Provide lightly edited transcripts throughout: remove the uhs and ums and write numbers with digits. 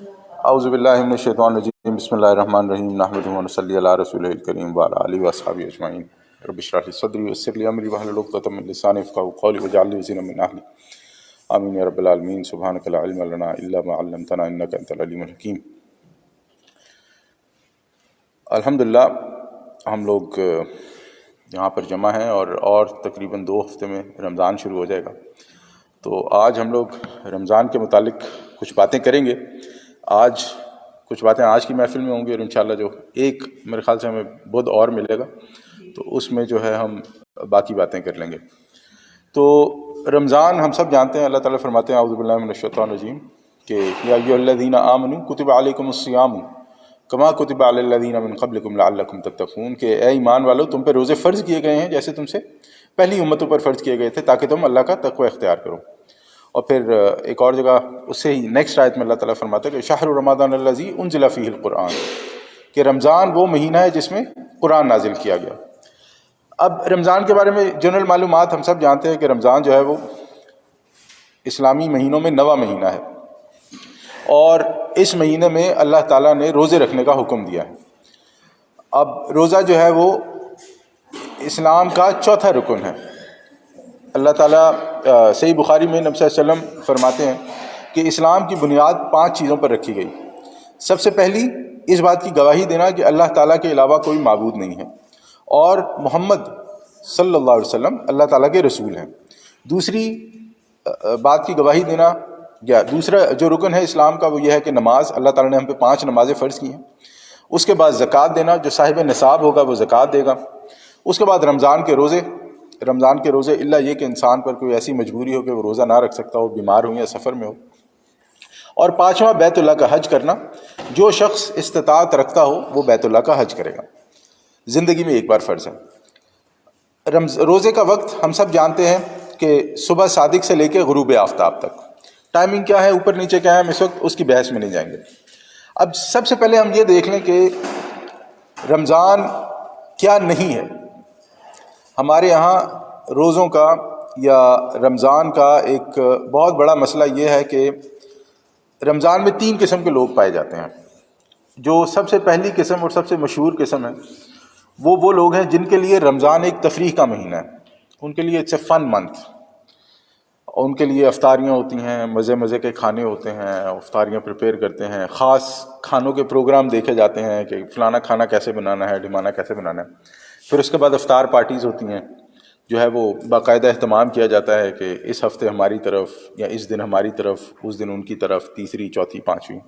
اعوذ باللہ من الشیطان الرجیم، بسم اللہ الرحمن الرحیم، نحمدہ و نصلی علی رسولہ الکریم وعلی آلہ واصحابہ اجمعین۔ رب اشرح لی صدری ویسر لی امری واحلل عقدۃ من لسانی یفقہوا قولی واجعل لی وزیرا من اہلی، آمین یا رب العالمین۔ سبحانک لا علم لنا الا ما علمتنا انک انت العلیم الحکیم۔ الحمدللہ ہم لوگ یہاں پر جمع ہیں اور تقریباً 2 ہفتے میں رمضان شروع ہو جائے گا، تو آج ہم لوگ رمضان کے متعلق کچھ باتیں کریں گے۔ کچھ باتیں آج کی محفل میں ہوں گی، اور انشاءاللہ جو ایک میرے خیال سے ہمیں بدھ اور ملے گا تو اس میں جو ہے ہم باقی باتیں کر لیں گے۔ تو رمضان ہم سب جانتے ہیں، اللہ تعالیٰ فرماتے ہیں اعوذ باللہ من الشیطان الرجیم کہ یا ایھا الذین آمنوا کتب علیکم الصیام کما کتب علی الذین من قبلکم لعلکم تتقون، کہ اے ایمان والو تم پہ روزے فرض کیے گئے ہیں جیسے تم سے پہلی امتوں پر فرض کیے گئے تھے تاکہ تم اللہ کا تقوی اختیار کرو۔ اور پھر ایک اور جگہ اس سے ہی نیکسٹ آیت میں اللہ تعالیٰ فرماتا ہے کہ شہر رمضان الذی انزل فیہ القرآن، کہ رمضان وہ مہینہ ہے جس میں قرآن نازل کیا گیا۔ اب رمضان کے بارے میں جنرل معلومات ہم سب جانتے ہیں کہ رمضان جو ہے وہ اسلامی مہینوں میں 9واں مہینہ ہے، اور اس مہینے میں اللہ تعالیٰ نے روزے رکھنے کا حکم دیا ہے۔ اب روزہ جو ہے وہ اسلام کا چوتھا رکن ہے۔ اللہ تعالیٰ صحیح بخاری میں نبی صلی اللہ علیہ وسلم فرماتے ہیں کہ اسلام کی بنیاد 5 چیزوں پر رکھی گئی۔ سب سے پہلی اس بات کی گواہی دینا کہ اللہ تعالیٰ کے علاوہ کوئی معبود نہیں ہے اور محمد صلی اللہ علیہ وسلم اللہ تعالیٰ کے رسول ہیں۔ دوسری بات کی گواہی دینا یا دوسرا جو رکن ہے اسلام کا وہ یہ ہے کہ نماز، اللہ تعالیٰ نے ہم پہ 5 نمازیں فرض کی ہیں۔ اس کے بعد زکوٰۃ دینا، جو صاحب نصاب ہوگا وہ زکوٰۃ دے گا۔ اس کے بعد رمضان کے روزے الا یہ کہ انسان پر کوئی ایسی مجبوری ہو کہ وہ روزہ نہ رکھ سکتا ہو، بیمار ہو یا سفر میں ہو۔ اور 5واں بیت اللہ کا حج کرنا، جو شخص استطاعت رکھتا ہو وہ بیت اللہ کا حج کرے گا، زندگی میں ایک بار فرض ہے۔ روزے کا وقت ہم سب جانتے ہیں کہ صبح صادق سے لے کے غروب آفتاب تک۔ ٹائمنگ کیا ہے، اوپر نیچے کیا ہے، ہم اس وقت اس کی بحث میں نہیں جائیں گے۔ اب سب سے پہلے ہم یہ دیکھ لیں کہ رمضان کیا نہیں ہے۔ ہمارے یہاں روزوں کا یا رمضان کا ایک بہت بڑا مسئلہ یہ ہے کہ رمضان میں 3 قسم کے لوگ پائے جاتے ہیں۔ جو سب سے پہلی قسم اور سب سے مشہور قسم ہے وہ لوگ ہیں جن کے لیے رمضان ایک تفریح کا مہینہ ہے۔ ان کے لیے اٹس اے فن منتھ، ان کے لیے افطاریاں ہوتی ہیں، مزے کے کھانے ہوتے ہیں، افطاریاں پریپیئر کرتے ہیں، خاص کھانوں کے پروگرام دیکھے جاتے ہیں کہ فلانا کھانا کیسے بنانا ہے، ڈھمانا کیسے بنانا ہے۔ پھر اس کے بعد افطار پارٹیز ہوتی ہیں، جو ہے وہ باقاعدہ اہتمام کیا جاتا ہے کہ اس ہفتے ہماری طرف یا اس دن ہماری طرف، اس دن ان کی طرف، تیسری، چوتھی، 5ویں۔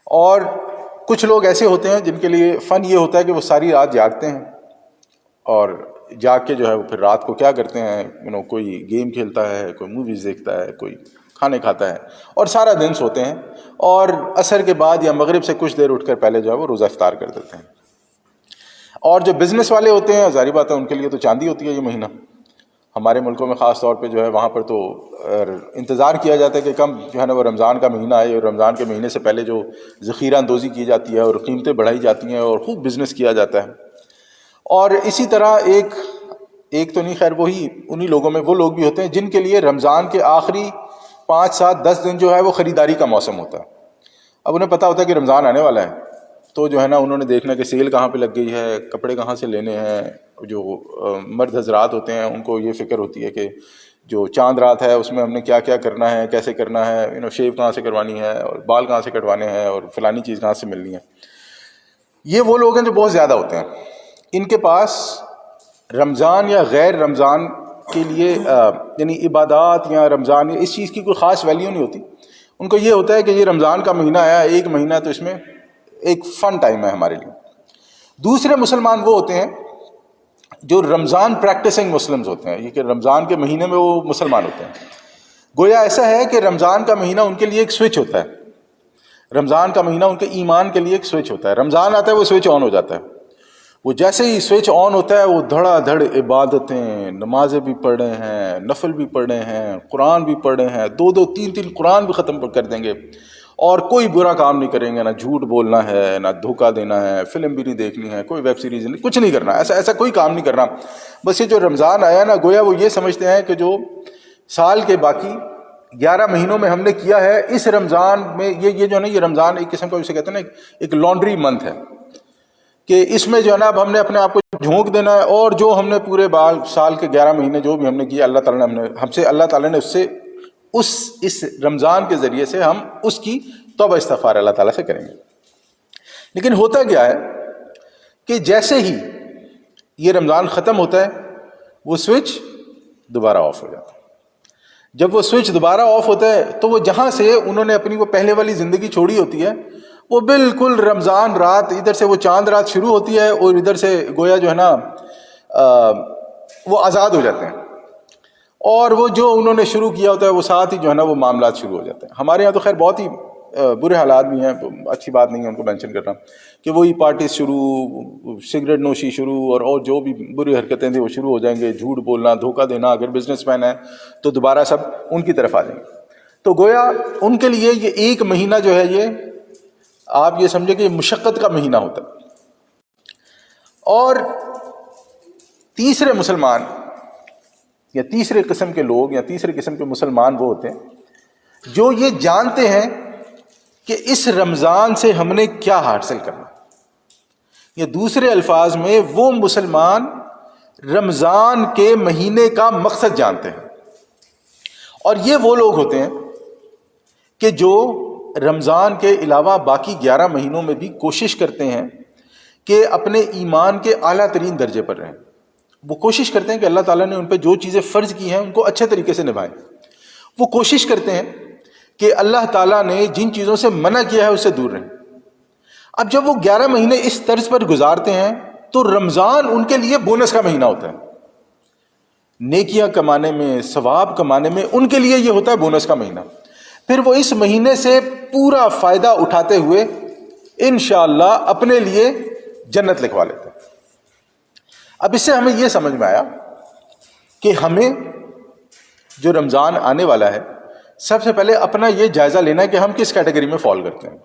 اور کچھ لوگ ایسے ہوتے ہیں جن کے لیے فن یہ ہوتا ہے کہ وہ ساری رات جاگتے ہیں، اور جاگ کے جو ہے وہ پھر رات کو کیا کرتے ہیں، کوئی گیم کھیلتا ہے، کوئی موویز دیکھتا ہے، کوئی کھانے کھاتا ہے، اور سارا دن سوتے ہیں، اور عصر کے بعد یا مغرب سے کچھ دیر اٹھ کر پہلے جو ہے وہ روزہ افطار کر دیتے ہیں۔ اور جو بزنس والے ہوتے ہیں، ظاہری بات ہے ان کے لیے تو چاندی ہوتی ہے یہ مہینہ۔ ہمارے ملکوں میں خاص طور پہ جو ہے وہاں پر تو انتظار کیا جاتا ہے کہ کم جو ہے نا وہ رمضان کا مہینہ آئے، اور رمضان کے مہینے سے پہلے جو ذخیرہ اندوزی کی جاتی ہے اور قیمتیں بڑھائی جاتی ہیں اور خوب بزنس کیا جاتا ہے۔ اور اسی طرح ایک تو نہیں، خیر وہی انہی لوگوں میں وہ لوگ بھی ہوتے ہیں جن کے لیے رمضان کے آخری 5، 7، 10 دن جو ہے وہ خریداری کا موسم ہوتا ہے۔ اب انہیں پتہ ہوتا ہے کہ رمضان آنے والا ہے، تو جو ہے نا انہوں نے دیکھنا کہ سیل کہاں پہ لگ گئی ہے، کپڑے کہاں سے لینے ہیں۔ جو مرد حضرات ہوتے ہیں ان کو یہ فکر ہوتی ہے کہ جو چاند رات ہے اس میں ہم نے کیا کیا کرنا ہے، کیسے کرنا ہے، شیو کہاں سے کروانی ہے، اور بال کہاں سے کٹوانے ہیں، اور فلانی چیز کہاں سے ملنی ہے۔ یہ وہ لوگ ہیں جو بہت زیادہ ہوتے ہیں، ان کے پاس رمضان یا غیر رمضان کے لیے یعنی عبادات یا رمضان یا اس چیز کی کوئی خاص ویلیو نہیں ہوتی۔ ان کو یہ ہوتا ہے کہ یہ رمضان کا مہینہ آیا، ایک مہینہ تو اس میں ایک فن ٹائم ہے ہمارے لیے۔ دوسرے مسلمان وہ ہوتے ہیں جو رمضان پریکٹسنگ مسلمز ہوتے ہیں، یہ کہ رمضان کے مہینے میں وہ مسلمان ہوتے ہیں۔ گویا ایسا ہے کہ رمضان کا مہینہ ان کے لیے ایک سوئچ ہوتا ہے۔ رمضان کا مہینہ ان کے ایمان کے لیے ایک سوئچ ہوتا ہے۔ رمضان آتا ہے وہ سوئچ آن ہو جاتا ہے۔ وہ جیسے ہی سوئچ آن ہوتا ہے وہ دھڑا دھڑ عبادتیں، نمازیں بھی پڑھ رہے ہیں، نفل بھی پڑھ رہے ہیں، قرآن بھی پڑھ رہے ہیں، 2 3 قرآن بھی ختم کر دیں گے، اور کوئی برا کام نہیں کریں گے، نہ جھوٹ بولنا ہے، نہ دھوکہ دینا ہے، فلم بھی نہیں دیکھنی ہے، کوئی ویب سیریز نہیں، کچھ نہیں کرنا، ایسا کوئی کام نہیں کرنا۔ بس یہ جو رمضان آیا نا، گویا وہ یہ سمجھتے ہیں کہ جو سال کے باقی 11 مہینوں میں ہم نے کیا ہے، اس رمضان میں یہ جو ہے نا، یہ رمضان ایک قسم کا اسے کہتے ہیں نا ایک لانڈری منتھ ہے، کہ اس میں جو ہے نا اب ہم نے اپنے آپ کو جھونک دینا ہے، اور جو ہم نے پورے سال کے 11 مہینے جو بھی ہم نے کیا، اللہ تعالیٰ نے اللہ تعالیٰ نے اس رمضان کے ذریعے سے ہم اس کی توبہ استغفار اللہ تعالیٰ سے کریں گے۔ لیکن ہوتا کیا ہے کہ جیسے ہی یہ رمضان ختم ہوتا ہے وہ سوئچ دوبارہ آف ہو جاتا ہے۔ جب وہ سوئچ دوبارہ آف ہوتا ہے تو وہ جہاں سے انہوں نے اپنی وہ پہلے والی زندگی چھوڑی ہوتی ہے، وہ بالکل رمضان رات، ادھر سے وہ چاند رات شروع ہوتی ہے اور ادھر سے گویا جو ہے نا وہ آزاد ہو جاتے ہیں، اور وہ جو انہوں نے شروع کیا ہوتا ہے وہ ساتھ ہی جو ہے نا وہ معاملات شروع ہو جاتے ہیں۔ ہمارے یہاں تو خیر بہت ہی برے حالات بھی ہیں، اچھی بات نہیں ہے ان کو مینشن کرنا، کہ وہی پارٹی شروع، سگریٹ نوشی شروع، اور جو بھی بری حرکتیں تھیں وہ شروع ہو جائیں گے، جھوٹ بولنا، دھوکہ دینا، اگر بزنس مین ہے تو دوبارہ سب ان کی طرف آ جائیں گے۔ تو گویا ان کے لیے یہ ایک مہینہ جو ہے، یہ آپ یہ سمجھیں کہ یہ مشقت کا مہینہ ہوتا ہے۔ اور تیسرے مسلمان یا تیسرے قسم کے لوگ یا تیسرے قسم کے مسلمان وہ ہوتے ہیں جو یہ جانتے ہیں کہ اس رمضان سے ہم نے کیا حاصل کرنا، یا دوسرے الفاظ میں وہ مسلمان رمضان کے مہینے کا مقصد جانتے ہیں۔ اور یہ وہ لوگ ہوتے ہیں کہ جو رمضان کے علاوہ باقی 11 مہینوں میں بھی کوشش کرتے ہیں کہ اپنے ایمان کے اعلیٰ ترین درجے پر رہیں۔ وہ کوشش کرتے ہیں کہ اللہ تعالیٰ نے ان پہ جو چیزیں فرض کی ہیں ان کو اچھے طریقے سے نبھائیں۔ وہ کوشش کرتے ہیں کہ اللہ تعالیٰ نے جن چیزوں سے منع کیا ہے اس سے دور رہیں۔ اب جب وہ 11 مہینے اس طرز پر گزارتے ہیں تو رمضان ان کے لیے بونس کا مہینہ ہوتا ہے، نیکیاں کمانے میں، ثواب کمانے میں ان کے لیے یہ ہوتا ہے بونس کا مہینہ۔ پھر وہ اس مہینے سے پورا فائدہ اٹھاتے ہوئے انشاءاللہ اپنے لیے جنت لکھوا لیتے ہیں۔ اب اس سے ہمیں یہ سمجھ میں آیا کہ ہمیں جو رمضان آنے والا ہے، سب سے پہلے اپنا یہ جائزہ لینا ہے کہ ہم کس کیٹیگری میں فال کرتے ہیں،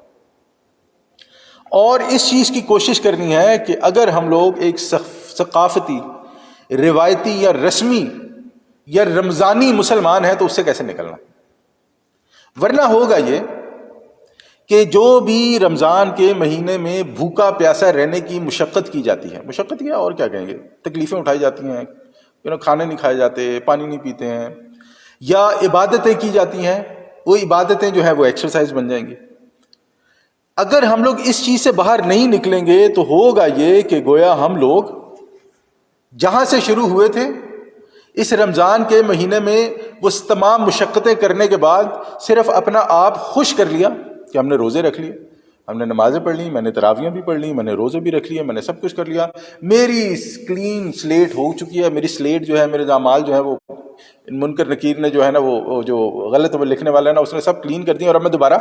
اور اس چیز کی کوشش کرنی ہے کہ اگر ہم لوگ ایک ثقافتی، روایتی یا رسمی یا رمضانی مسلمان ہیں تو اس سے کیسے نکلنا۔ ورنہ ہوگا یہ کہ جو بھی رمضان کے مہینے میں بھوکا پیاسا رہنے کی مشقت کی جاتی ہے، مشقت کیا اور کیا کہیں گے، تکلیفیں اٹھائی جاتی ہیں، کھانے نہیں کھائے جاتے، پانی نہیں پیتے ہیں، یا عبادتیں کی جاتی ہیں، وہ عبادتیں جو ہے وہ ایکسرسائز بن جائیں گی۔ اگر ہم لوگ اس چیز سے باہر نہیں نکلیں گے تو ہوگا یہ کہ گویا ہم لوگ جہاں سے شروع ہوئے تھے اس رمضان کے مہینے میں وہ تمام مشقتیں کرنے کے بعد صرف اپنا آپ خوش کر لیا کہ ہم نے روزے رکھ لیے، ہم نے نمازیں پڑھ لی، میں نے تراویحیں بھی پڑھ لی، میں نے روزے بھی رکھ لیے، میں نے سب کچھ کر لیا، میری کلین سلیٹ ہو چکی ہے، میری سلیٹ جو ہے، میرے اعمال جو ہے وہ منکر نکیر نے جو ہے نا وہ جو غلط وہ لکھنے والا ہے نا اس نے سب کلین کر دیا، اور اب میں دوبارہ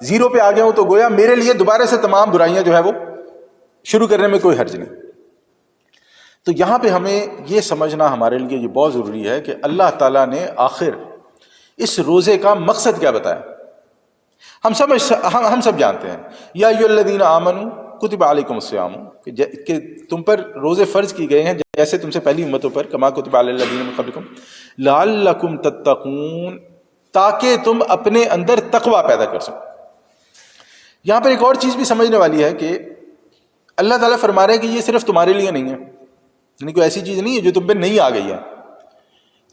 زیرو پہ آ گیا ہوں، تو گویا میرے لیے دوبارہ سے تمام برائیاں جو ہے وہ شروع کرنے میں کوئی حرج نہیں۔ تو یہاں پہ ہمیں یہ سمجھنا ہمارے لیے یہ بہت ضروری ہے کہ اللہ تعالیٰ نے آخر اس روزے کا مقصد کیا بتایا۔ ہم سب جانتے ہیں، یا ایھا الذین آمنوا کتب علیکم الصیام، کہ تم پر روزے فرض کی گئے ہیں جیسے تم سے پہلی امتوں پر، کما کتب علی الذین من قبلکم لعلکم تتقون، تاکہ تم اپنے اندر تقوی پیدا کر سکو۔ یہاں پر ایک اور چیز بھی سمجھنے والی ہے کہ اللہ تعالیٰ فرما رہے ہیں کہ یہ صرف تمہارے لیے نہیں ہے، یعنی کوئی ایسی چیز نہیں ہے جو تم پہ نہیں آ گئی ہے،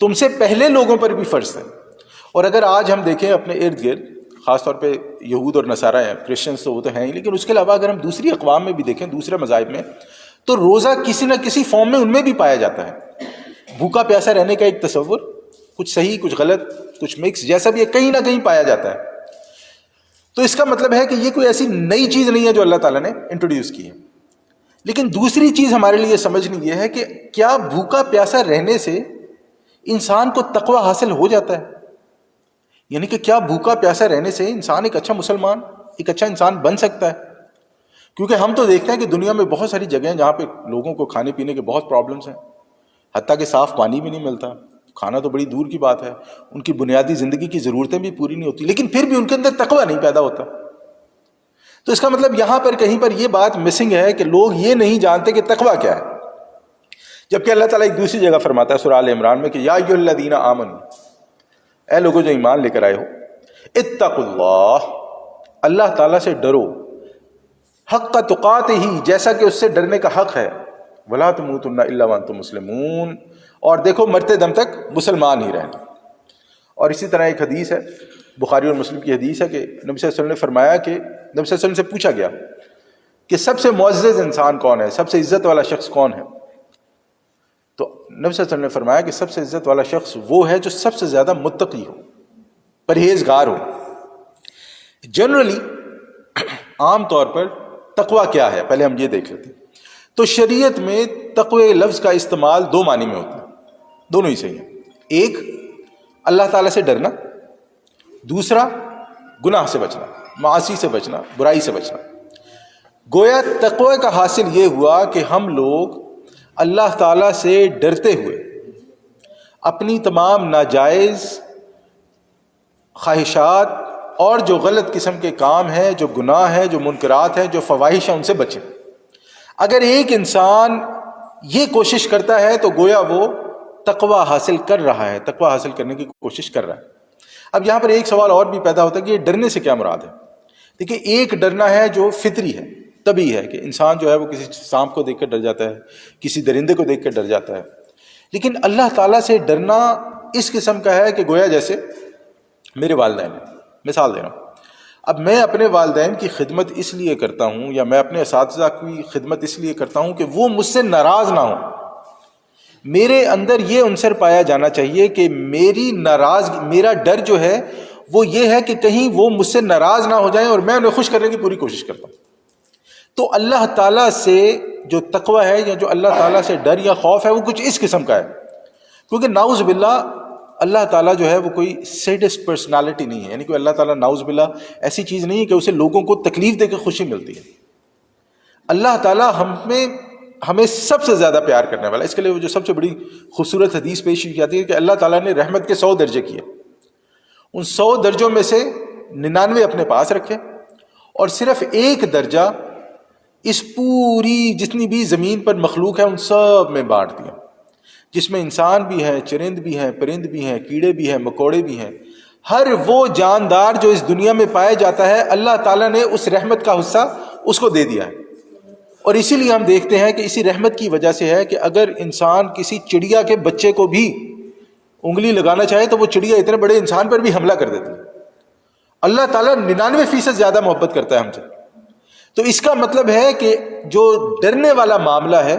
تم سے پہلے لوگوں پر بھی فرض ہے۔ اور اگر آج ہم دیکھیں اپنے ارد گرد، خاص طور پہ یہود اور نصارہ ہیں، کرسچنس تو وہ تو ہیں ہی، لیکن اس کے علاوہ اگر ہم دوسری اقوام میں بھی دیکھیں، دوسرے مذاہب میں، تو روزہ کسی نہ کسی فارم میں ان میں بھی پایا جاتا ہے۔ بھوکا پیاسا رہنے کا ایک تصور، کچھ صحیح کچھ غلط کچھ مکس جیسا بھی ہے، کہیں نہ کہیں پایا جاتا ہے۔ تو اس کا مطلب ہے کہ یہ کوئی ایسی نئی چیز نہیں ہے جو اللہ تعالیٰ نے انٹروڈیوس کی ہے۔ لیکن دوسری چیز ہمارے لیے سمجھنی یہ ہے کہ کیا بھوکا پیاسا رہنے سے انسان کو تقوی حاصل ہو جاتا ہے؟ یعنی کہ کیا بھوکا پیاسا رہنے سے انسان ایک اچھا مسلمان، ایک اچھا انسان بن سکتا ہے؟ کیونکہ ہم تو دیکھتے ہیں کہ دنیا میں بہت ساری جگہیں جہاں پہ لوگوں کو کھانے پینے کے بہت پرابلمس ہیں، حتیٰ کہ صاف پانی بھی نہیں ملتا، کھانا تو بڑی دور کی بات ہے، ان کی بنیادی زندگی کی ضرورتیں بھی پوری نہیں ہوتی، لیکن پھر بھی ان کے اندر تقوی نہیں پیدا ہوتا۔ تو اس کا مطلب یہاں پر کہیں پر یہ بات مسنگ ہے کہ لوگ یہ نہیں جانتے کہ تقوی کیا ہے۔ جبکہ اللہ تعالیٰ ایک دوسری جگہ فرماتا ہے سورہ آل عمران میں کہ یا ایھا الذین آمنوا، اے لوگوں جو ایمان لے کر آئے ہو، اتقوا اللہ، اللہ تعالیٰ سے ڈرو، حق تقاتہ ہی، جیسا کہ اس سے ڈرنے کا حق ہے، ولا تموتن الا وانتم مسلمون، اور دیکھو مرتے دم تک مسلمان ہی رہنا۔ اور اسی طرح ایک حدیث ہے، بخاری اور مسلم کی حدیث ہے، کہ نبی صلی اللہ علیہ وسلم نے فرمایا کہ نبی صلی اللہ علیہ وسلم سے پوچھا گیا کہ سب سے معزز انسان کون ہے، سب سے عزت والا شخص کون ہے؟ تو نبی صلی اللہ علیہ وسلم نے فرمایا کہ سب سے عزت والا شخص وہ ہے جو سب سے زیادہ متقی ہو، پرہیزگار ہو۔ جنرلی عام طور پر تقوی کیا ہے، پہلے ہم یہ دیکھ لیتے ہیں۔ تو شریعت میں تقوی لفظ کا استعمال دو معنی میں ہوتا ہے، دونوں ہی صحیح ہیں۔ ایک اللہ تعالیٰ سے ڈرنا، دوسرا گناہ سے بچنا، معاصی سے بچنا، برائی سے بچنا۔ گویا تقوی کا حاصل یہ ہوا کہ ہم لوگ اللہ تعالیٰ سے ڈرتے ہوئے اپنی تمام ناجائز خواہشات اور جو غلط قسم کے کام ہیں، جو گناہ ہیں، جو منکرات ہیں، جو فواحش ہیں، ان سے بچیں۔ اگر ایک انسان یہ کوشش کرتا ہے تو گویا وہ تقوی حاصل کر رہا ہے، تقوی حاصل کرنے کی کوشش کر رہا ہے۔ اب یہاں پر ایک سوال اور بھی پیدا ہوتا ہے کہ یہ ڈرنے سے کیا مراد ہے؟ دیکھیے، ایک ڈرنا ہے جو فطری ہے، طبیعی ہے، کہ انسان جو ہے وہ کسی سانپ کو دیکھ کر ڈر جاتا ہے، کسی درندے کو دیکھ کر ڈر جاتا ہے۔ لیکن اللہ تعالیٰ سے ڈرنا اس قسم کا ہے کہ گویا جیسے میرے والدین ہیں، مثال دے رہا ہوں، اب میں اپنے والدین کی خدمت اس لیے کرتا ہوں، یا میں اپنے اساتذہ کی خدمت اس لیے کرتا ہوں کہ وہ مجھ سے ناراض نہ ہوں۔ میرے اندر یہ عنصر پایا جانا چاہیے کہ میری ناراضگی، میرا ڈر جو ہے وہ یہ ہے کہ کہیں وہ مجھ سے ناراض نہ ہو جائیں، اور میں انہیں خوش کرنے کی پوری کوشش کرتا ہوں۔ تو اللہ تعالیٰ سے جو تقوی ہے، یا جو اللہ تعالیٰ سے ڈر یا خوف ہے، وہ کچھ اس قسم کا ہے، کیونکہ نعوذ باللہ اللہ تعالیٰ جو ہے وہ کوئی سیڈسٹ پرسنالٹی نہیں ہے، یعنی کہ اللہ تعالیٰ نعوذ باللہ ایسی چیز نہیں ہے کہ اسے لوگوں کو تکلیف دے کے خوشی ملتی ہے۔ اللہ تعالیٰ ہمیں سب سے زیادہ پیار کرنے والا، اس کے لیے وہ جو سب سے بڑی خوبصورت حدیث پیش کی جاتی ہے کہ اللہ تعالیٰ نے رحمت کے 100 درجے کیے، ان 100 درجوں میں سے 99 اپنے پاس رکھے، اور صرف ایک درجہ اس پوری جتنی بھی زمین پر مخلوق ہے ان سب میں بانٹ دیا، جس میں انسان بھی ہیں، چرند بھی ہیں، پرند بھی ہیں، کیڑے بھی ہیں، مکوڑے بھی ہیں، ہر وہ جاندار جو اس دنیا میں پایا جاتا ہے، اللہ تعالیٰ نے اس رحمت کا حصہ اس کو دے دیا ہے۔ اور اسی لیے ہم دیکھتے ہیں کہ اسی رحمت کی وجہ سے ہے کہ اگر انسان کسی چڑیا کے بچے کو بھی انگلی لگانا چاہے تو وہ چڑیا اتنے بڑے انسان پر بھی حملہ کر دیتی ہے۔ اللہ تعالیٰ 99% زیادہ محبت کرتا ہے ہم سے۔ تو اس کا مطلب ہے کہ جو ڈرنے والا معاملہ ہے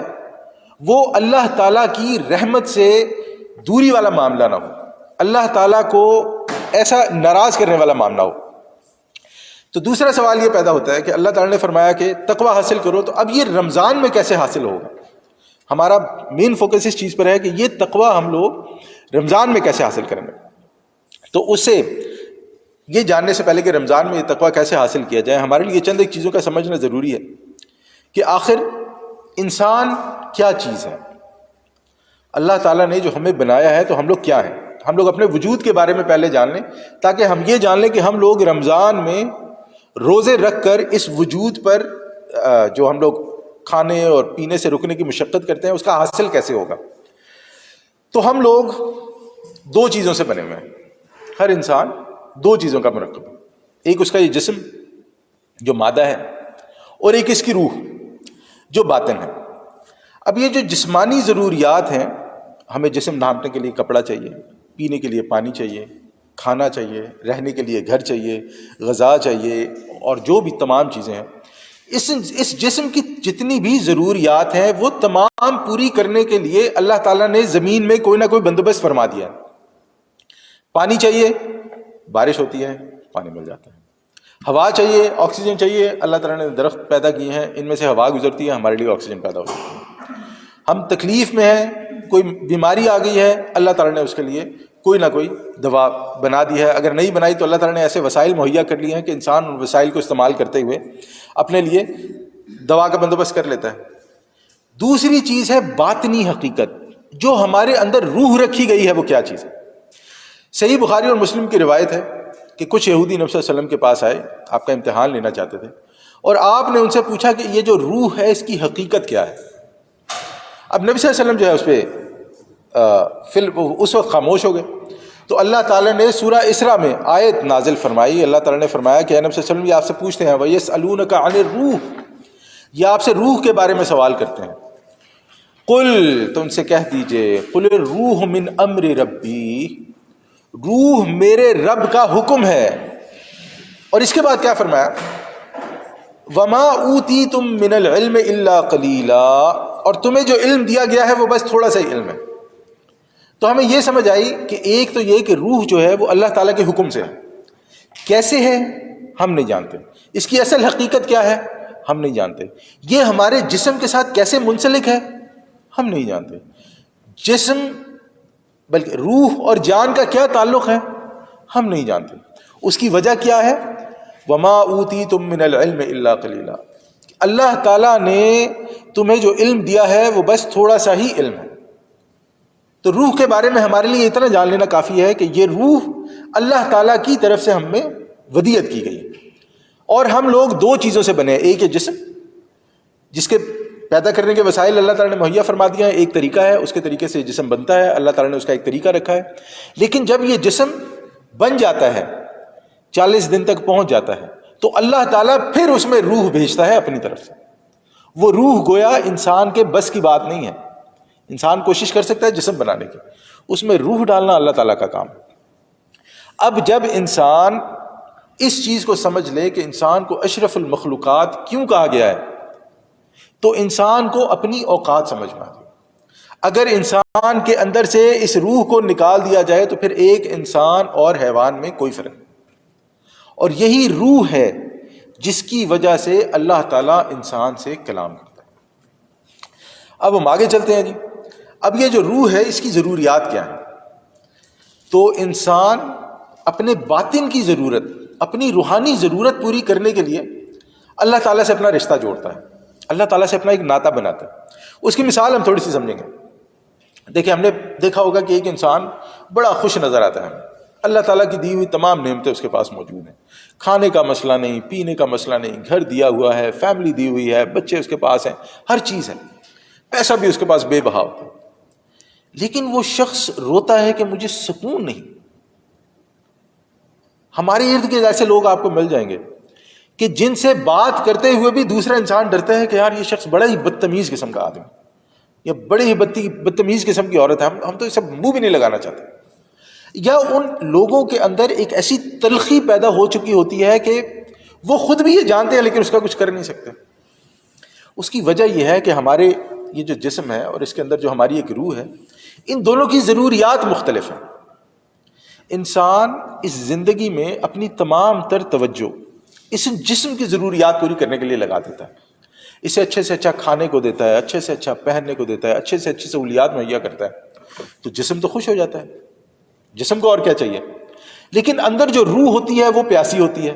وہ اللہ تعالیٰ کی رحمت سے دوری والا معاملہ نہ ہو، اللہ تعالیٰ کو ایسا ناراض کرنے والا معاملہ ہو۔ تو دوسرا سوال یہ پیدا ہوتا ہے کہ اللہ تعالیٰ نے فرمایا کہ تقوی حاصل کرو، تو اب یہ رمضان میں کیسے حاصل ہوگا؟ ہمارا مین فوکس اس چیز پر ہے کہ یہ تقوی ہم لوگ رمضان میں کیسے حاصل کریں گے۔ تو اسے یہ جاننے سے پہلے کہ رمضان میں یہ تقوی کیسے حاصل کیا جائے، ہمارے لیے چند ایک چیزوں کا سمجھنا ضروری ہے کہ آخر انسان کیا چیز ہے۔ اللہ تعالیٰ نے جو ہمیں بنایا ہے تو ہم لوگ کیا ہیں، ہم لوگ اپنے وجود کے بارے میں پہلے جان لیں، تاکہ ہم یہ جان لیں کہ ہم لوگ رمضان میں روزے رکھ کر اس وجود پر جو ہم لوگ کھانے اور پینے سے رکنے کی مشقت کرتے ہیں اس کا حاصل کیسے ہوگا۔ تو ہم لوگ 2 چیزوں سے بنے ہوئے ہیں، ہر انسان 2 چیزوں کا مرکب ہے، ایک اس کا یہ جسم جو مادہ ہے، اور ایک اس کی روح جو باطن ہے۔ اب یہ جو جسمانی ضروریات ہیں، ہمیں جسم ڈھانپنے کے لیے کپڑا چاہیے، پینے کے لیے پانی چاہیے، کھانا چاہیے، رہنے کے لیے گھر چاہیے، غذا چاہیے، اور جو بھی تمام چیزیں ہیں، اس جسم کی جتنی بھی ضروریات ہیں وہ تمام پوری کرنے کے لیے اللہ تعالیٰ نے زمین میں کوئی نہ کوئی بندوبست فرما دیا ہے۔ پانی چاہیے، بارش ہوتی ہے، پانی مل جاتا ہے۔ ہوا چاہیے، آکسیجن چاہیے، اللہ تعالیٰ نے درخت پیدا کیے ہیں، ان میں سے ہوا گزرتی ہے، ہمارے لیے آکسیجن پیدا ہوتی ہے۔ ہم تکلیف میں ہیں، کوئی بیماری آ گئی ہے، اللہ تعالیٰ نے اس کے لیے کوئی نہ کوئی دوا بنا دی ہے، اگر نہیں بنائی تو اللہ تعالیٰ نے ایسے وسائل مہیا کر لیے ہیں کہ انسان ان وسائل کو استعمال کرتے ہوئے اپنے لیے دوا کا بندوبست کر لیتا ہے۔ دوسری چیز ہے باطنی حقیقت، جو ہمارے اندر روح رکھی گئی ہے، وہ کیا چیز ہے؟ صحیح بخاری اور مسلم کی روایت ہے کہ کچھ یہودی نبی صلی اللہ علیہ وسلم کے پاس آئے، آپ کا امتحان لینا چاہتے تھے، اور آپ نے ان سے پوچھا کہ یہ جو روح ہے اس کی حقیقت کیا ہے؟ اب نبی صلی اللہ علیہ وسلم جو ہے اس پہ اس وقت خاموش ہو گئے، تو اللہ تعالیٰ نے سورہ اسراء میں آیت نازل فرمائی. اللہ تعالیٰ نے فرمایا کہ اے نبی صلی اللہ علیہ وسلم یہ آپ سے پوچھتے ہیں وَيَسْأَلُونَكَ عَنِ الرُّوحِ، یہ آپ سے روح کے بارے میں سوال کرتے ہیں. قل، تو ان سے کہہ دیجئے قل الروح من امر ربی، روح میرے رب کا حکم ہے. اور اس کے بعد کیا فرمایا؟ وما اوتیتم من العلم الا قلیلا، اور تمہیں جو علم دیا گیا ہے وہ بس تھوڑا سا ہی علم ہے. تو ہمیں یہ سمجھ آئی کہ ایک تو یہ کہ روح جو ہے وہ اللہ تعالیٰ کے حکم سے ہے. کیسے ہے ہم نہیں جانتے، اس کی اصل حقیقت کیا ہے ہم نہیں جانتے. یہ ہمارے جسم کے ساتھ کیسے منسلک ہے ہم نہیں جانتے. جسم بلکہ روح اور جان کا کیا تعلق ہے ہم نہیں جانتے. اس کی وجہ کیا ہے؟ وما اوتیتم من العلم الا قلیلا، اللہ تعالیٰ نے تمہیں جو علم دیا ہے وہ بس تھوڑا سا ہی علم ہے. تو روح کے بارے میں ہمارے لیے اتنا جان لینا کافی ہے کہ یہ روح اللہ تعالیٰ کی طرف سے ہم میں ودیت کی گئی. اور ہم لوگ دو چیزوں سے بنے ہیں، ایک ہے جسم جس کے پیدا کرنے کے وسائل اللہ تعالیٰ نے مہیا فرما دیا ہے، ایک طریقہ ہے اس کے طریقے سے جسم بنتا ہے، اللہ تعالیٰ نے اس کا ایک طریقہ رکھا ہے. لیکن جب یہ جسم بن جاتا ہے 40 دن تک پہنچ جاتا ہے تو اللہ تعالیٰ پھر اس میں روح بھیجتا ہے اپنی طرف سے. وہ روح گویا انسان کے بس کی بات نہیں ہے. انسان کوشش کر سکتا ہے جسم بنانے کی، اس میں روح ڈالنا اللہ تعالیٰ کا کام ہے. اب جب انسان اس چیز کو سمجھ لے کہ انسان کو اشرف المخلوقات کیوں کہا گیا ہے تو انسان کو اپنی اوقات سمجھ میں آ جائے. اگر انسان کے اندر سے اس روح کو نکال دیا جائے تو پھر ایک انسان اور حیوان میں کوئی فرق نہیں. اور یہی روح ہے جس کی وجہ سے اللہ تعالیٰ انسان سے کلام کرتا ہے. اب ہم آگے چلتے ہیں جی. اب یہ جو روح ہے اس کی ضروریات کیا ہیں؟ تو انسان اپنے باطن کی ضرورت، اپنی روحانی ضرورت پوری کرنے کے لیے اللہ تعالیٰ سے اپنا رشتہ جوڑتا ہے، اللہ تعالیٰ سے اپنا ایک ناطہ بناتا ہے. اس کی مثال ہم تھوڑی سی سمجھیں گے. دیکھیں ہم نے دیکھا ہوگا کہ ایک انسان بڑا خوش نظر آتا ہے، اللہ تعالیٰ کی دی ہوئی تمام نعمتیں اس کے پاس موجود ہیں، کھانے کا مسئلہ نہیں، پینے کا مسئلہ نہیں، گھر دیا ہوا ہے، فیملی دی ہوئی ہے، بچے اس کے پاس ہیں، ہر چیز ہے، پیسہ بھی اس کے پاس بے بہا ہوتا ہے. لیکن وہ شخص روتا ہے کہ مجھے سکون نہیں. ہمارے ارد گرد ایسے لوگ آپ کو مل جائیں گے کہ جن سے بات کرتے ہوئے بھی دوسرا انسان ڈرتا ہے کہ یار یہ شخص بڑا ہی بدتمیز قسم کا آدمی، یا بڑے ہی بدتمیز قسم کی عورت ہے، ہم تو یہ سب منہ بھی نہیں لگانا چاہتے. یا ان لوگوں کے اندر ایک ایسی تلخی پیدا ہو چکی ہوتی ہے کہ وہ خود بھی یہ جانتے ہیں لیکن اس کا کچھ کر نہیں سکتے. اس کی وجہ یہ ہے کہ ہمارے یہ جو جسم ہے اور اس کے اندر جو ہماری ایک روح ہے، ان دونوں کی ضروریات مختلف ہیں. انسان اس زندگی میں اپنی تمام تر توجہ اس جسم کی ضروریات پوری کرنے کے لیے لگا دیتا ہے. اسے اچھے سے اچھا کھانے کو دیتا ہے، اچھے سے اچھا پہننے کو دیتا ہے، اچھے سے اچھی سہولیات مہیا کرتا ہے، تو جسم تو خوش ہو جاتا ہے. جسم کو اور کیا چاہیے؟ لیکن اندر جو روح ہوتی ہے وہ پیاسی ہوتی ہے،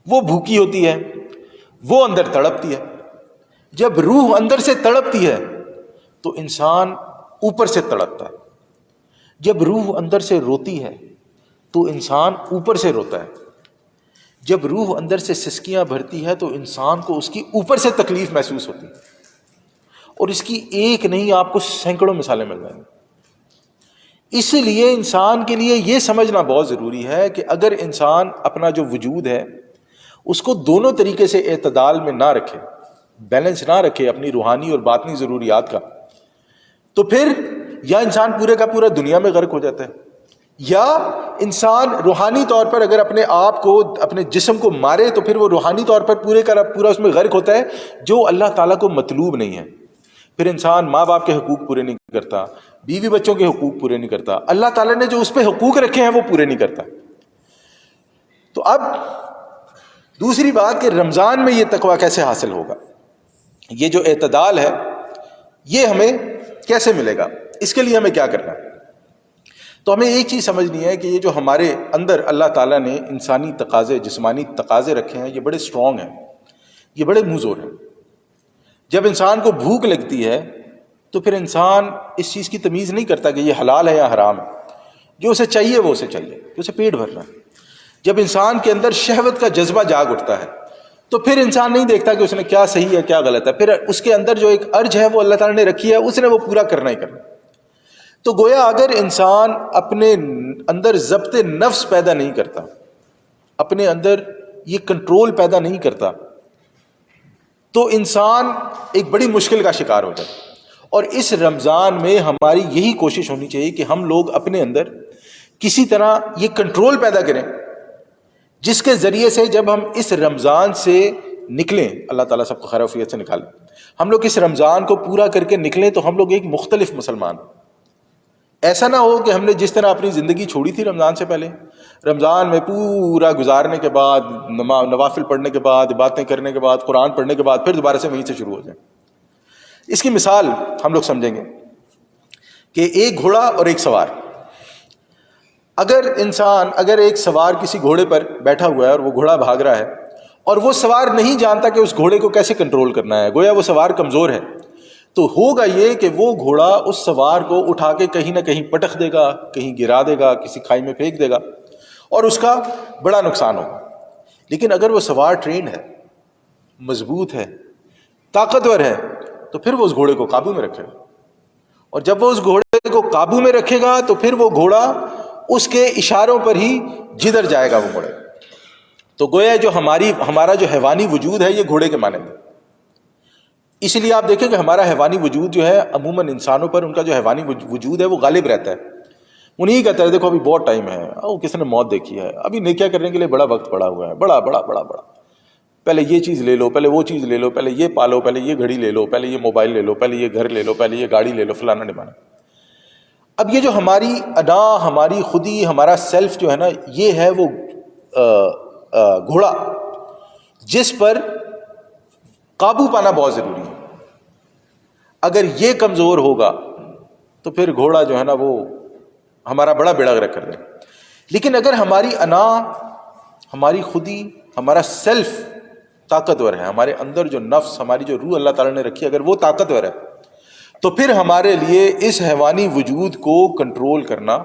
وہ بھوکی ہوتی ہے، وہ اندر تڑپتی ہے. جب روح اندر سے تڑپتی ہے تو انسان اوپر سے تڑپتا ہے. جب روح اندر سے روتی ہے تو انسان اوپر سے روتا ہے. جب روح اندر سے سسکیاں بھرتی ہے تو انسان کو اس کی اوپر سے تکلیف محسوس ہوتی ہے. اور اس کی ایک نہیں آپ کو سینکڑوں مثالیں مل جائیں گی. اس لیے انسان کے لیے یہ سمجھنا بہت ضروری ہے کہ اگر انسان اپنا جو وجود ہے اس کو دونوں طریقے سے اعتدال میں نہ رکھے، بیلنس نہ رکھے اپنی روحانی اور باطنی ضروریات کا، تو پھر یا انسان پورے کا پورا دنیا میں غرق ہو جاتا ہے، یا انسان روحانی طور پر اگر اپنے آپ کو، اپنے جسم کو مارے تو پھر وہ روحانی طور پر پورے کا پورا اس میں غرق ہوتا ہے جو اللہ تعالیٰ کو مطلوب نہیں ہے. پھر انسان ماں باپ کے حقوق پورے نہیں کرتا، بیوی بچوں کے حقوق پورے نہیں کرتا، اللہ تعالیٰ نے جو اس پہ حقوق رکھے ہیں وہ پورے نہیں کرتا. تو اب دوسری بات کہ رمضان میں یہ تقویٰ کیسے حاصل ہوگا، یہ جو اعتدال ہے یہ ہمیں کیسے ملے گا، اس کے لیے ہمیں کیا کرنا ہے؟ تو ہمیں ایک چیز سمجھنی ہے کہ یہ جو ہمارے اندر اللہ تعالیٰ نے انسانی تقاضے، جسمانی تقاضے رکھے ہیں، یہ بڑے اسٹرانگ ہیں، یہ بڑے منظور ہیں. جب انسان کو بھوک لگتی ہے تو پھر انسان اس چیز کی تمیز نہیں کرتا کہ یہ حلال ہے یا حرام ہے، جو اسے چاہیے وہ اسے چاہیے، اسے پیٹ بھرنا ہے. جب انسان کے اندر شہوت کا جذبہ جاگ اٹھتا ہے تو پھر انسان نہیں دیکھتا کہ اس نے کیا صحیح ہے کیا غلط ہے، پھر اس کے اندر جو ایک ارج ہے وہ اللہ تعالیٰ نے رکھی ہے، اس نے وہ پورا کرنا ہی کرنا. تو گویا اگر انسان اپنے اندر ضبط نفس پیدا نہیں کرتا، اپنے اندر یہ کنٹرول پیدا نہیں کرتا، تو انسان ایک بڑی مشکل کا شکار ہو جائے. اور اس رمضان میں ہماری یہی کوشش ہونی چاہیے کہ ہم لوگ اپنے اندر کسی طرح یہ کنٹرول پیدا کریں، جس کے ذریعے سے جب ہم اس رمضان سے نکلیں، اللہ تعالیٰ سب کو خیر و عافیت سے نکالیں، ہم لوگ اس رمضان کو پورا کر کے نکلیں تو ہم لوگ ایک مختلف مسلمان. ایسا نہ ہو کہ ہم نے جس طرح اپنی زندگی چھوڑی تھی رمضان سے پہلے، رمضان میں پورا گزارنے کے بعد، نوافل پڑھنے کے بعد، باتیں کرنے کے بعد، قرآن پڑھنے کے بعد پھر دوبارہ سے وہیں سے شروع ہو جائیں. اس کی مثال ہم لوگ سمجھیں گے کہ ایک گھوڑا اور ایک سوار. اگر ایک سوار کسی گھوڑے پر بیٹھا ہوا ہے اور وہ گھوڑا بھاگ رہا ہے اور وہ سوار نہیں جانتا کہ اس گھوڑے کو کیسے کنٹرول کرنا ہے، گویا وہ سوار کمزور ہے، تو ہوگا یہ کہ وہ گھوڑا اس سوار کو اٹھا کے کہیں نہ کہیں پٹخ دے گا، کہیں گرا دے گا، کسی کھائی میں پھینک دے گا اور اس کا بڑا نقصان ہوگا. لیکن اگر وہ سوار ٹرینڈ ہے، مضبوط ہے، طاقتور ہے، تو پھر وہ اس گھوڑے کو قابو میں رکھے گا. اور جب وہ اس گھوڑے کو قابو میں رکھے گا تو پھر وہ گھوڑا اس کے اشاروں پر ہی جدھر جائے گا وہ گھوڑے. تو گویا جو ہمارا جو حیوانی وجود ہے یہ گھوڑے کے مانند ہے. اس لیے آپ دیکھیں کہ ہمارا حیوانی وجود جو ہے عموماً انسانوں پر ان کا جو حیوانی وجود ہے وہ غالب رہتا ہے. وہ نہیں کہتا ہے دیکھو ابھی بہت ٹائم ہے، وہ کس نے موت دیکھی ہے، ابھی نیکیاں کرنے کے لیے بڑا وقت پڑا ہوا ہے، بڑا بڑا بڑا بڑا، پہلے یہ چیز لے لو، پہلے وہ چیز لے لو، پہلے یہ پالو، پہلے یہ گھڑی لے لو، پہلے یہ موبائل لے لو، پہلے یہ گھر لے لو، پہلے یہ گاڑی لے لو، فلانا ڈھمانا. اب یہ جو ہماری انا، ہماری خودی، ہمارا سیلف جو ہے نا، یہ ہے وہ گھوڑا جس پر قابو پانا بہت ضروری ہے. اگر یہ کمزور ہوگا تو پھر گھوڑا جو ہے نا وہ ہمارا بڑا بیڑا غرق کر دے. لیکن اگر ہماری انا، ہماری خودی، ہمارا سیلف طاقتور ہے، ہمارے اندر جو نفس، ہماری جو روح اللہ تعالیٰ نے رکھی ہے، اگر وہ طاقتور ہے تو پھر ہمارے لیے اس حیوانی وجود کو کنٹرول کرنا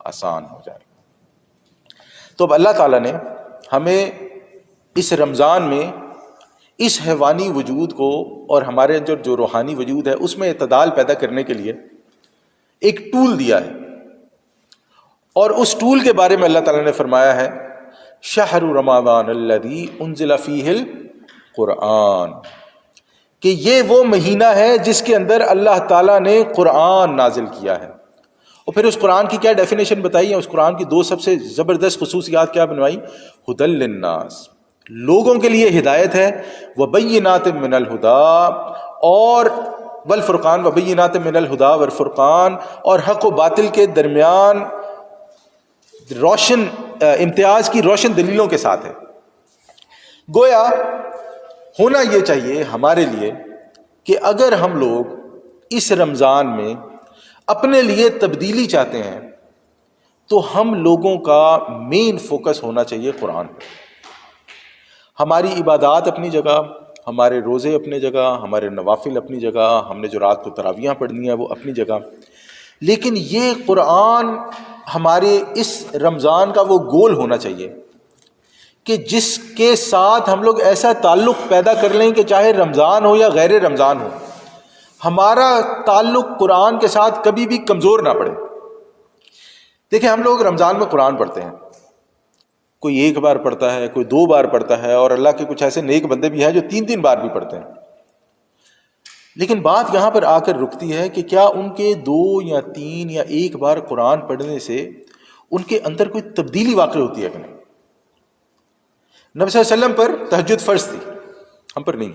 آسان ہو جائے. تو اب اللہ تعالیٰ نے ہمیں اس رمضان میں اس حیوانی وجود کو اور ہمارے اندر جو روحانی وجود ہے اس میں اعتدال پیدا کرنے کے لیے ایک ٹول دیا ہے. اور اس ٹول کے بارے میں اللہ تعالیٰ نے فرمایا ہے شہر رمضان الذی انزل فیہ القرآن، کہ یہ وہ مہینہ ہے جس کے اندر اللہ تعالیٰ نے قرآن نازل کیا ہے. اور پھر اس قرآن کی کیا ڈیفینیشن بتائی ہے، اس قرآن کی دو سب سے زبردست خصوصیات کیا بنوائی، ھدی للناس، لوگوں کے لیے ہدایت ہے، وبینات من الہدی، اور والفرقان، وبینات من الہدی والفرقان، اور حق و باطل کے درمیان روشن امتیاز کی روشن دلیلوں کے ساتھ ہے. گویا ہونا یہ چاہیے ہمارے لیے کہ اگر ہم لوگ اس رمضان میں اپنے لیے تبدیلی چاہتے ہیں تو ہم لوگوں کا مین فوکس ہونا چاہیے قرآن پر. ہماری عبادات اپنی جگہ، ہمارے روزے اپنی جگہ، ہمارے نوافل اپنی جگہ، ہم نے جو رات کو تراویحاں پڑھنی ہیں وہ اپنی جگہ، لیکن یہ قرآن ہمارے اس رمضان کا وہ گول ہونا چاہیے کہ جس کے ساتھ ہم لوگ ایسا تعلق پیدا کر لیں کہ چاہے رمضان ہو یا غیر رمضان ہو، ہمارا تعلق قرآن کے ساتھ کبھی بھی کمزور نہ پڑے. دیکھیں ہم لوگ رمضان میں قرآن پڑھتے ہیں، کوئی ایک بار پڑھتا ہے، کوئی دو بار پڑھتا ہے، اور اللہ کے کچھ ایسے نیک بندے بھی ہیں جو 3 بار بھی پڑھتے ہیں. لیکن بات یہاں پر آ کر رکتی ہے کہ کیا ان کے 2 یا 3 یا 1 بار قرآن پڑھنے سے ان کے اندر کوئی تبدیلی واقع ہوتی ہے کہ نہیں؟ نبی صلی اللہ علیہ وسلم پر تہجد فرض تھی، ہم پر نہیں.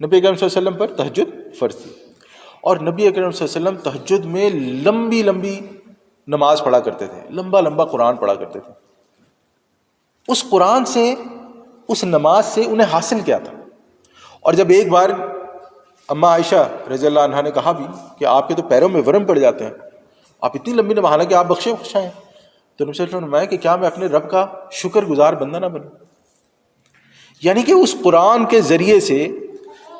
نبی اکرم صلی اللہ علیہ وسلم پر تہجد فرض تھی، اور نبی اکرم صلی اللہ علیہ وسلم تہجد میں لمبی لمبی نماز پڑھا کرتے تھے، لمبا لمبا قرآن پڑھا کرتے تھے. اس قرآن سے، اس نماز سے انہیں حاصل کیا تھا؟ اور جب ایک بار اماں عائشہ رضی اللہ عنہا نے کہا بھی کہ آپ کے تو پیروں میں ورم پڑ جاتے ہیں، آپ اتنی لمبی نماز، حالانکہ آپ بخشے ہیں، تو نبی صلی اللہ علیہ وسلم نے فرمایا کہ کیا میں اپنے رب کا شکر گزار بندہ نہ بنوں؟ یعنی کہ اس قرآن کے ذریعے سے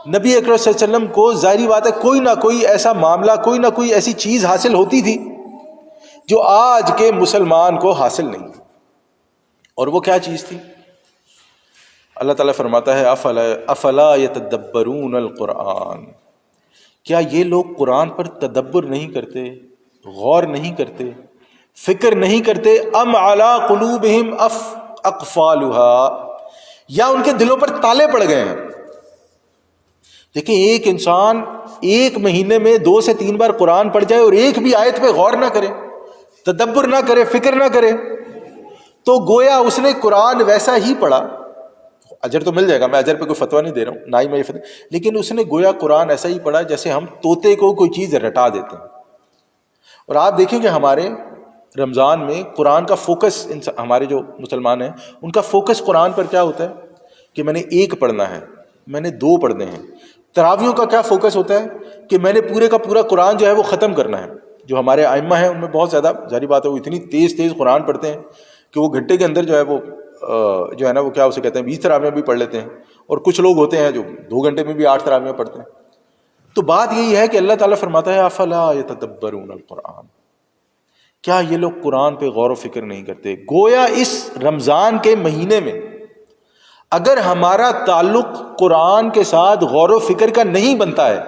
نبی اکرم صلی اللہ علیہ وسلم کو ظاہری بات ہے کوئی نہ کوئی ایسا معاملہ، کوئی نہ کوئی ایسی چیز حاصل ہوتی تھی جو آج کے مسلمان کو حاصل نہیں. اور وہ کیا چیز تھی؟ اللہ تعالیٰ فرماتا ہے افلا یتدبرون القرآن، کیا یہ لوگ قرآن پر تدبر نہیں کرتے، غور نہیں کرتے، فکر نہیں کرتے. ام علی قلوبہم اقفالھا، یا ان کے دلوں پر تالے پڑ گئے ہیں. دیکھیں ایک انسان ایک مہینے میں 2 سے 3 بار قرآن پڑھ جائے اور ایک بھی آیت پہ غور نہ کرے، تدبر نہ کرے، فکر نہ کرے، تو گویا اس نے قرآن ویسا ہی پڑھا. اجر تو مل جائے گا، میں اجر پہ کوئی فتویٰ نہیں دے رہا ہوں، نہ ہی میں یہ فتویٰ، لیکن اس نے گویا قرآن ایسا ہی پڑھا جیسے ہم طوطے کو کوئی چیز رٹا دیتے ہیں. اور آپ دیکھیں کہ ہمارے رمضان میں قرآن کا فوکس، ہمارے جو مسلمان ہیں ان کا فوکس قرآن پر کیا ہوتا ہے کہ میں نے 1 پڑھنا ہے، میں نے 2 پڑھنے ہیں. تراویحوں کا کیا فوکس ہوتا ہے کہ میں نے پورے کا پورا قرآن جو ہے وہ ختم کرنا ہے. جو ہمارے ائمہ ہیں ان میں بہت زیادہ، ظاہری بات ہے وہ اتنی تیز قرآن پڑھتے ہیں کہ وہ گھنٹے کے اندر جو ہے وہ جو ہے نا وہ کیا اسے کہتے ہیں 20 تراویح بھی پڑھ لیتے ہیں. اور کچھ لوگ ہوتے ہیں جو 2 گھنٹے میں بھی 8 تراویح پڑھتے ہیں. تو بات یہی ہے کہ اللہ تعالیٰ فرماتا ہے افلا یتدبرون القرآن، کیا یہ لوگ قرآن پہ غور و فکر نہیں کرتے؟ گویا اس رمضان کے مہینے میں اگر ہمارا تعلق قرآن کے ساتھ غور و فکر کا نہیں بنتا ہے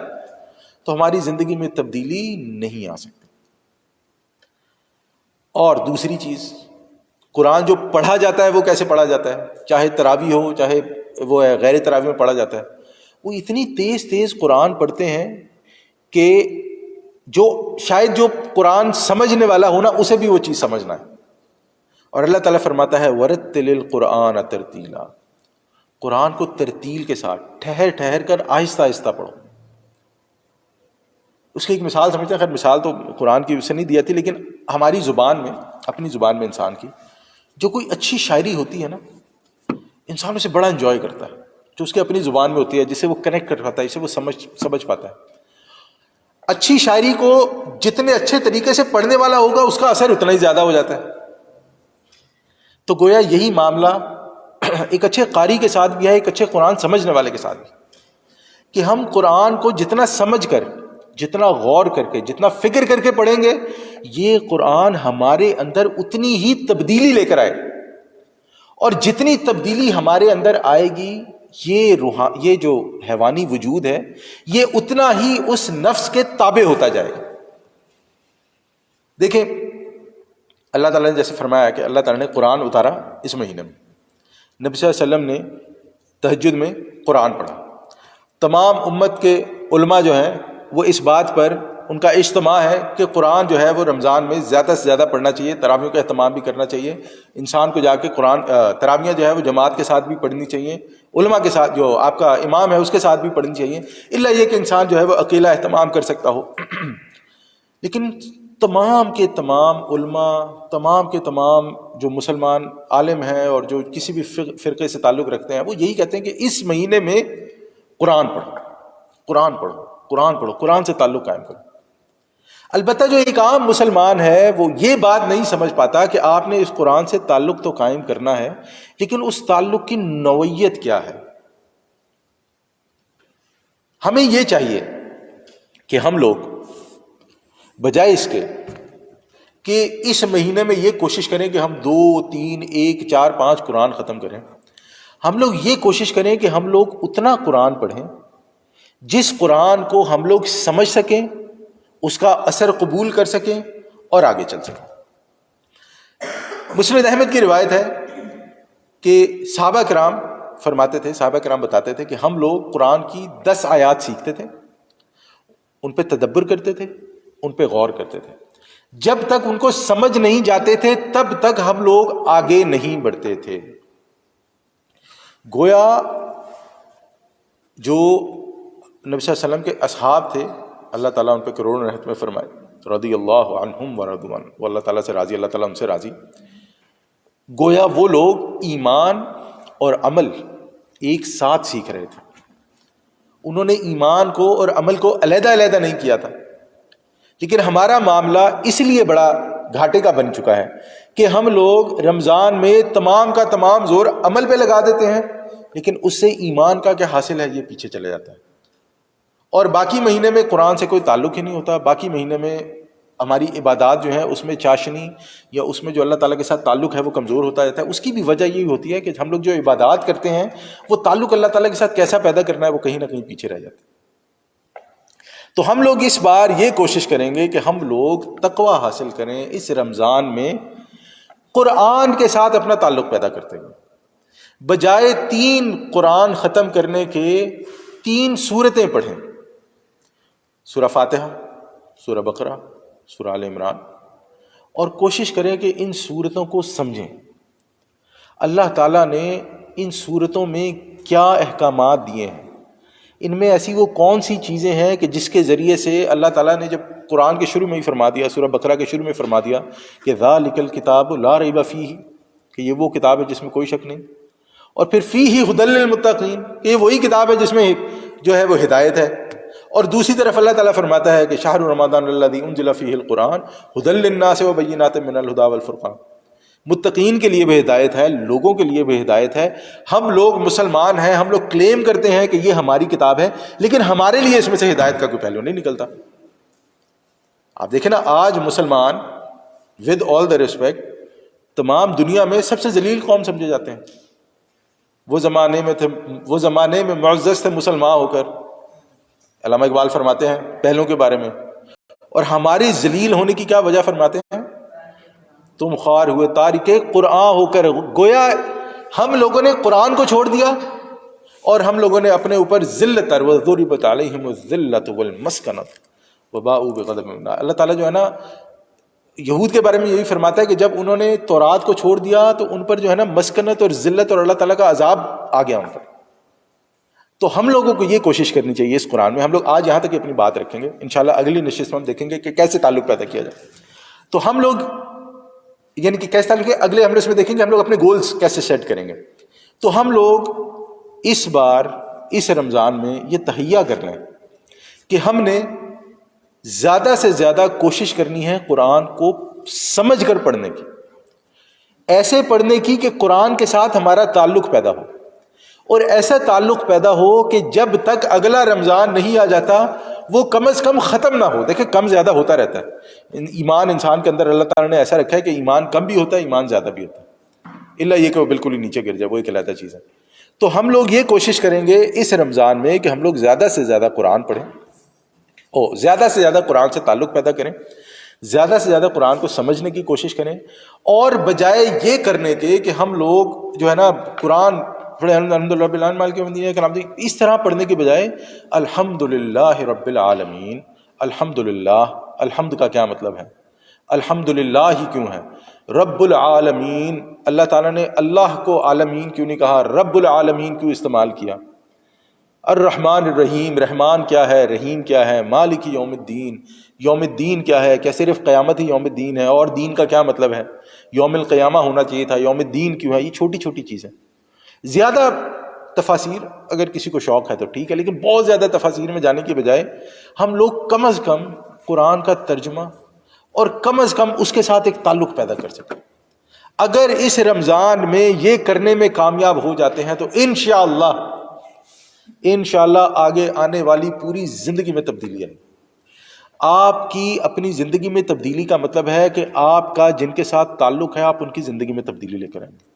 تو ہماری زندگی میں تبدیلی نہیں آ سکتی. اور دوسری چیز، قرآن جو پڑھا جاتا ہے وہ کیسے پڑھا جاتا ہے؟ چاہے تراویح ہو چاہے وہ غیر تراویح میں پڑھا جاتا ہے، وہ اتنی تیز قرآن پڑھتے ہیں کہ جو شاید جو قرآن سمجھنے والا ہو نا اسے بھی وہ چیز سمجھنا ہے. اور اللہ تعالیٰ فرماتا ہے ورتل القرآن ترتیلا، قرآن کو ترتیل کے ساتھ ٹھہر کر آہستہ آہستہ پڑھو. اس کی ایک مثال سمجھتے ہیں، خیر مثال تو قرآن کی اسے نہیں دی جاتی، لیکن ہماری زبان میں، اپنی زبان میں انسان کی جو کوئی اچھی شاعری ہوتی ہے نا، انسان اسے بڑا انجوائے کرتا ہے، جو اس کی اپنی زبان میں ہوتی ہے، جسے وہ کنیکٹ کر پاتا ہے، جسے وہ سمجھ پاتا ہے. اچھی شاعری کو جتنے اچھے طریقے سے پڑھنے والا ہوگا اس کا اثر اتنا ہی زیادہ ہو جاتا ہے. تو گویا یہی معاملہ ایک اچھے قاری کے ساتھ بھی ہے، ایک اچھے قرآن سمجھنے والے کے ساتھ بھی، کہ ہم قرآن کو جتنا سمجھ کر، جتنا غور کر کے، جتنا فکر کر کے پڑھیں گے، یہ قرآن ہمارے اندر اتنی ہی تبدیلی لے کر آئے. اور جتنی تبدیلی ہمارے اندر آئے گی، یہ جو حیوانی وجود ہے یہ اتنا ہی اس نفس کے تابع ہوتا جائے گا. دیکھیں اللہ تعالیٰ نے جیسے فرمایا کہ اللہ تعالیٰ نے قرآن اتارا اس مہینے میں، نبی صلی اللہ علیہ وسلم نے تہجد میں قرآن پڑھا. تمام امت کے علماء جو ہیں وہ اس بات پر ان کا اجتماع ہے کہ قرآن جو ہے وہ رمضان میں زیادہ سے زیادہ پڑھنا چاہیے، تراویح کا اہتمام بھی کرنا چاہیے. انسان کو جا کے قرآن تراویح جو ہے وہ جماعت کے ساتھ بھی پڑھنی چاہیے، علماء کے ساتھ، جو آپ کا امام ہے اس کے ساتھ بھی پڑھنی چاہیے، الا یہ کہ انسان جو ہے وہ اکیلا اہتمام کر سکتا ہو. لیکن تمام کے تمام علماء، تمام کے تمام جو مسلمان عالم ہیں اور جو کسی بھی فرقے سے تعلق رکھتے ہیں، وہ یہی کہتے ہیں کہ اس مہینے میں قرآن پڑھو، قرآن پڑھو، قرآن پڑھو، قرآن سے تعلق قائم کرو. البتہ جو ایک عام مسلمان ہے وہ یہ بات نہیں سمجھ پاتا کہ آپ نے اس قرآن سے تعلق تو قائم کرنا ہے، لیکن اس تعلق کی نوعیت کیا ہے. ہمیں یہ چاہیے کہ ہم لوگ بجائے اس کے کہ اس مہینے میں یہ کوشش کریں کہ ہم 2 3 1 4 5 قرآن ختم کریں، ہم لوگ یہ کوشش کریں کہ ہم لوگ اتنا قرآن پڑھیں جس قرآن کو ہم لوگ سمجھ سکیں، اس کا اثر قبول کر سکیں اور آگے چل سکیں. مسند احمد کی روایت ہے کہ صحابہ کرام فرماتے تھے، صحابہ کرام بتاتے تھے کہ ہم لوگ قرآن کی 10 آیات سیکھتے تھے، ان پہ تدبر کرتے تھے، ان پہ غور کرتے تھے، جب تک ان کو سمجھ نہیں جاتے تھے تب تک ہم لوگ آگے نہیں بڑھتے تھے. گویا جو نبی صلی اللہ علیہ وسلم کے اصحاب تھے، اللہ تعالیٰ ان پہ کروڑوں رحمت میں فرمائے، رضی اللہ عنہم ورضوا عنہ، وہ اللہ تعالیٰ سے راضی، اللہ تعالیٰ ان سے راضی. گویا وہ لوگ ایمان اور عمل ایک ساتھ سیکھ رہے تھے، انہوں نے ایمان کو اور عمل کو علیحدہ علیحدہ نہیں کیا تھا. لیکن ہمارا معاملہ اس لیے بڑا گھاٹے کا بن چکا ہے کہ ہم لوگ رمضان میں تمام کا تمام زور عمل پہ لگا دیتے ہیں، لیکن اس سے ایمان کا کیا حاصل ہے یہ پیچھے چلے جاتا ہے. اور باقی مہینے میں قرآن سے کوئی تعلق ہی نہیں ہوتا، باقی مہینے میں ہماری عبادات جو ہیں اس میں چاشنی یا اس میں جو اللہ تعالیٰ کے ساتھ تعلق ہے وہ کمزور ہوتا جاتا ہے. اس کی بھی وجہ یہی ہوتی ہے کہ ہم لوگ جو عبادات کرتے ہیں وہ تعلق اللہ تعالیٰ کے ساتھ کیسا پیدا کرنا ہے وہ کہیں نہ کہیں پیچھے رہ جاتا ہے. تو ہم لوگ اس بار یہ کوشش کریں گے کہ ہم لوگ تقوی حاصل کریں، اس رمضان میں قرآن کے ساتھ اپنا تعلق پیدا کرتے ہیں، بجائے 3 قرآن ختم کرنے کے 3 سورتیں پڑھیں، سورہ فاتحہ، سورہ بقرہ، سورہ آل عمران، اور کوشش کریں کہ ان سورتوں کو سمجھیں۔ اللہ تعالیٰ نے ان سورتوں میں کیا احکامات دیے ہیں، ان میں ایسی وہ کون سی چیزیں ہیں کہ جس کے ذریعے سے اللہ تعالیٰ نے جب قرآن کے شروع میں ہی فرما دیا، سورہ بقرہ کے شروع میں فرما دیا کہ ذالک الکتاب لا ریب فیہ، کہ یہ وہ کتاب ہے جس میں کوئی شک نہیں، اور پھر فیہ ھدی للمتقین، کہ یہ وہی کتاب ہے جس میں جو ہے وہ ہدایت ہے، اور دوسری طرف اللہ تعالیٰ فرماتا ہے کہ شہر رمضان الذی انزل فیہ القرآن ھدی للناس وبینات من الھدی والفرقان، متقین کے لیے بھی ہدایت ہے، لوگوں کے لیے بھی ہدایت ہے۔ ہم لوگ مسلمان ہیں، ہم لوگ کلیم کرتے ہیں کہ یہ ہماری کتاب ہے، لیکن ہمارے لیے اس میں سے ہدایت کا کوئی پہلو نہیں نکلتا۔ آپ دیکھیں نا، آج مسلمان ود آل دا ریسپیکٹ تمام دنیا میں سب سے ذلیل قوم سمجھے جاتے ہیں۔ وہ زمانے میں معزز تھے مسلمان ہو کر، علامہ اقبال فرماتے ہیں پہلوں کے بارے میں، اور ہماری ذلیل ہونے کی کیا وجہ فرماتے ہیں؟ تم خوار ہوئے تارک قرآن ہو کر، گویا ہم لوگوں نے قرآن کو چھوڑ دیا اور ہم لوگوں نے اپنے اوپر ذلت وضربت علیہم الذلۃ والمسکنۃ وباؤوا بغضب من اللہ۔ اللہ تعالیٰ جو ہے نا یہود کے بارے میں یہی فرماتا ہے کہ جب انہوں نے تورات کو چھوڑ دیا تو ان پر جو ہے نا مسکنت اور ذلت اور اللہ تعالیٰ کا عذاب آ گیا ان پر۔ تو ہم لوگوں کو یہ کوشش کرنی چاہیے اس قرآن میں، ہم لوگ آج یہاں تک اپنی بات رکھیں گے، انشاءاللہ اگلی نشست میں ہم دیکھیں گے کہ کیسے تعلق پیدا کیا جائے۔ تو ہم لوگ یعنی کہ کیسے تعلق ہے، اگلے ہم اس میں دیکھیں گے ہم لوگ اپنے گولز کیسے سیٹ کریں گے۔ تو ہم لوگ اس بار اس رمضان میں یہ تہیہ کر لیں کہ ہم نے زیادہ سے زیادہ کوشش کرنی ہے قرآن کو سمجھ کر پڑھنے کی، ایسے پڑھنے کی کہ قرآن کے ساتھ ہمارا تعلق پیدا ہو، اور ایسا تعلق پیدا ہو کہ جب تک اگلا رمضان نہیں آ جاتا وہ کم از کم ختم نہ ہو۔ دیکھیں کم زیادہ ہوتا رہتا ہے، ایمان انسان کے اندر اللہ تعالیٰ نے ایسا رکھا ہے کہ ایمان کم بھی ہوتا ہے، ایمان زیادہ بھی ہوتا ہے، الا یہ کہ وہ بالکل ہی نیچے گر جائے، وہ ایک علیحدہ چیز ہے۔ تو ہم لوگ یہ کوشش کریں گے اس رمضان میں کہ ہم لوگ زیادہ سے زیادہ قرآن پڑھیں، زیادہ سے زیادہ قرآن سے تعلق پیدا کریں، زیادہ سے زیادہ قرآن کو سمجھنے کی کوشش کریں، اور بجائے یہ کرنے کے کہ ہم لوگ جو ہے نا قرآن پڑھے الحمد للہ رب العالمین مالک یوم الدین، اس طرح پڑھنے کے بجائے الحمد للہ رب العالمین، الحمد للہ، الحمد کا کیا مطلب ہے؟ الحمد للہ ہی کیوں ہے؟ رب العالمین، اللہ تعالیٰ نے اللہ کو عالمین کیوں نہیں کہا، رب العالمین کیوں استعمال کیا؟ الرحمن الرحیم، رحمان کیا ہے، رحیم کیا ہے؟ مالک یوم الدین، یوم الدین کیا ہے؟ کیا صرف قیامت ہی یوم الدین ہے؟ اور دین کا کیا مطلب ہے؟ یوم القیامہ ہونا چاہیے تھا، یوم الدین کیوں ہے؟ یہ چھوٹی چھوٹی چیزیں، زیادہ تفاسیر اگر کسی کو شوق ہے تو ٹھیک ہے، لیکن بہت زیادہ تفاسیر میں جانے کی بجائے ہم لوگ کم از کم قرآن کا ترجمہ اور کم از کم اس کے ساتھ ایک تعلق پیدا کر سکیں۔ اگر اس رمضان میں یہ کرنے میں کامیاب ہو جاتے ہیں تو انشاءاللہ آگے آنے والی پوری زندگی میں تبدیلی آئے۔ آپ کی اپنی زندگی میں تبدیلی کا مطلب ہے کہ آپ کا جن کے ساتھ تعلق ہے آپ ان کی زندگی میں تبدیلی لے کر آئیں گے،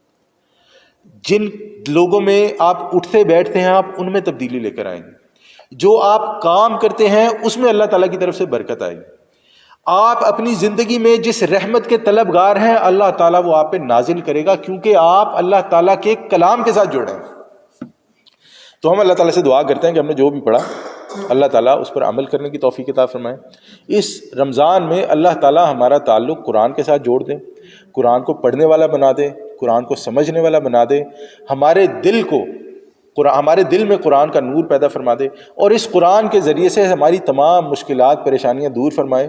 جن لوگوں میں آپ اٹھتے بیٹھتے ہیں آپ ان میں تبدیلی لے کر آئیں گے، جو آپ کام کرتے ہیں اس میں اللہ تعالیٰ کی طرف سے برکت آئے گی، آپ اپنی زندگی میں جس رحمت کے طلبگار ہیں اللہ تعالیٰ وہ آپ پہ نازل کرے گا، کیونکہ آپ اللہ تعالیٰ کے کلام کے ساتھ جڑے ہیں۔ تو ہم اللہ تعالیٰ سے دعا کرتے ہیں کہ ہم نے جو بھی پڑھا اللہ تعالیٰ اس پر عمل کرنے کی توفیق عطا فرمائے۔ اس رمضان میں اللہ تعالیٰ ہمارا تعلق قرآن کے ساتھ جوڑ دے، قرآن کو پڑھنے والا بنا دے، قرآن کو سمجھنے والا بنا دے، ہمارے دل میں قرآن کا نور پیدا فرما دے، اور اس قرآن کے ذریعے سے ہماری تمام مشکلات پریشانیاں دور فرمائے،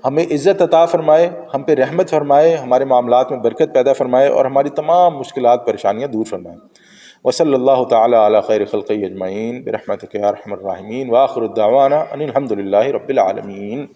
ہمیں عزت عطا فرمائے، ہم پہ رحمت فرمائے، ہمارے معاملات میں برکت پیدا فرمائے، اور ہماری تمام مشکلات پریشانیاں دور فرمائے۔ وصلی اللہ تعالی علی خیر خلقہ اجمعین برحمتک یا ارحم الراحمین، وآخر الدعوانا ان الحمد للہ رب العالمین۔